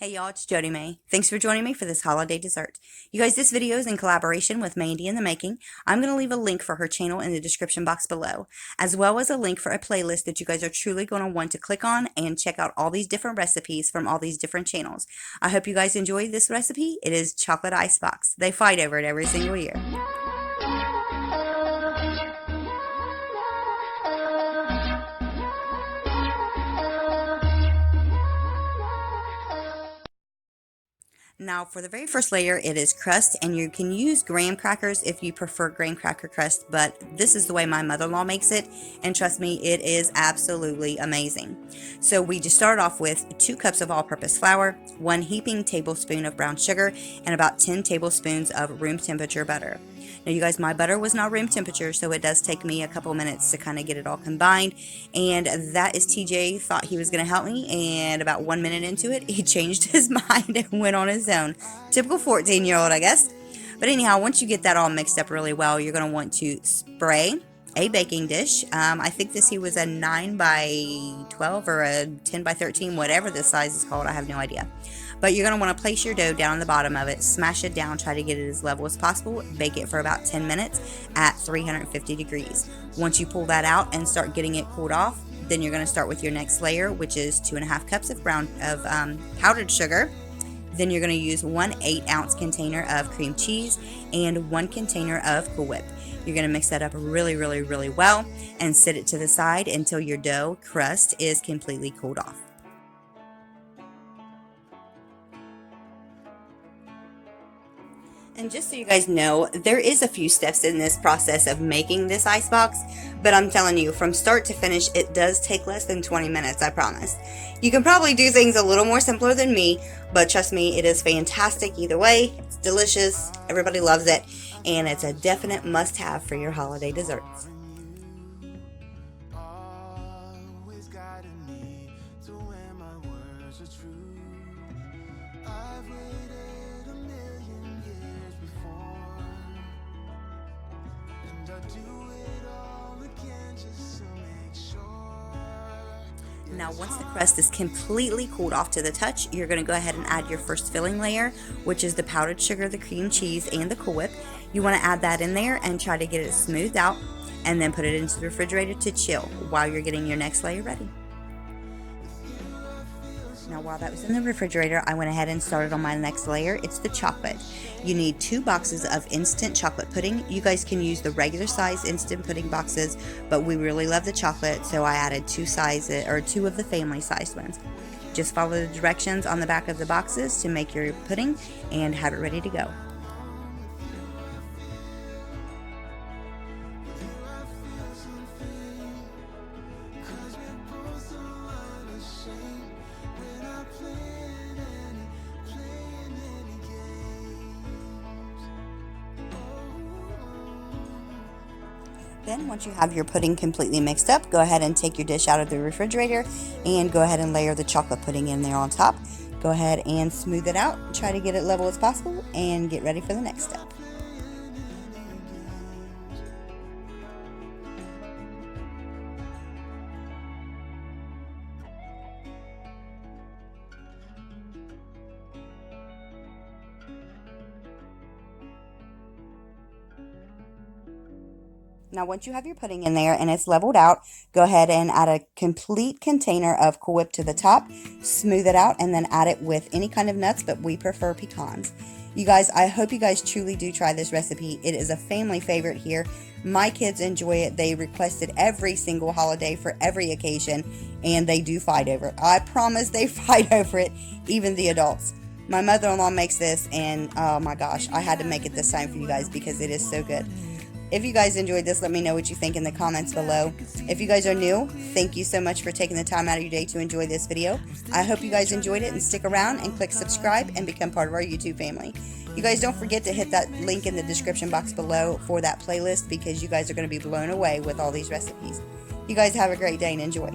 Hey y'all, it's Jody May. Thanks for joining me for this holiday dessert. You guys, this video is in collaboration with Mandy in the Making. I'm going to leave a link for her channel in the description box below, as well as a link for a playlist that you guys are truly going to want to click on and check out all these different recipes from all these different channels. I hope you guys enjoy this recipe. It is chocolate icebox. They fight over it every single year. Now for the very first layer, it is crust, and you can use graham crackers if you prefer graham cracker crust, but this is the way my mother-in-law makes it, and trust me, it is absolutely amazing. So we just start off with 2 cups of all-purpose flour, 1 heaping tablespoon of brown sugar, and about 10 tablespoons of room temperature butter. Now you guys, my butter was not room temperature, so it does take me a couple minutes to kind of get it all combined, and that is TJ thought he was going to help me, and about 1 minute into it, he changed his mind and went on his own. Typical 14-year-old, I guess. But anyhow, once you get that all mixed up really well, you're going to want to spray a baking dish. I think he was a 9 by 12 or a 10 by 13, whatever this size is called, I have no idea. But you're going to want to place your dough down on the bottom of it, smash it down, try to get it as level as possible, bake it for about 10 minutes at 350 degrees. Once you pull that out and start getting it cooled off, then you're going to start with your next layer, which is 2.5 cups of powdered sugar. Then you're going to use 1 8-ounce container of cream cheese and 1 container of Cool Whip. You're going to mix that up really well and set it to the side until your dough crust is completely cooled off. And just so you guys know, there is a few steps in this process of making this icebox, but I'm telling you, from start to finish, it does take less than 20 minutes, I promise. You can probably do things a little more simpler than me, but trust me, it is fantastic either way. It's delicious, everybody loves it, and it's a definite must-have for your holiday desserts. Now once the crust is completely cooled off to the touch, you're going to go ahead and add your first filling layer, which is the powdered sugar, the cream cheese, and the Cool Whip. You want to add that in there and try to get it smoothed out, and then put it into the refrigerator to chill while you're getting your next layer ready. Now while that was in the refrigerator, I went ahead and started on my next layer. It's the chocolate. You need 2 boxes of instant chocolate pudding. You guys can use the regular size instant pudding boxes, but we really love the chocolate, so I added 2 of the family sized ones. Just follow the directions on the back of the boxes to make your pudding and have it ready to go. Then once you have your pudding completely mixed up, go ahead and take your dish out of the refrigerator and go ahead and layer the chocolate pudding in there on top. Go ahead and smooth it out, try to get it level as possible, and get ready for the next step. Now once you have your pudding in there and it's leveled out, go ahead and add a complete container of Cool Whip to the top, smooth it out, and then add it with any kind of nuts, but we prefer pecans. You guys, I hope you guys truly do try this recipe. It is a family favorite here. My kids enjoy it. They request it every single holiday for every occasion, and they do fight over it. I promise they fight over it, even the adults. My mother-in-law makes this, and oh my gosh, I had to make it this time for you guys because it is so good. If you guys enjoyed this, let me know what you think in the comments below. If you guys are new, thank you so much for taking the time out of your day to enjoy this video. I hope you guys enjoyed it, and stick around and click subscribe and become part of our YouTube family. You guys don't forget to hit that link in the description box below for that playlist, because you guys are going to be blown away with all these recipes. You guys have a great day and enjoy.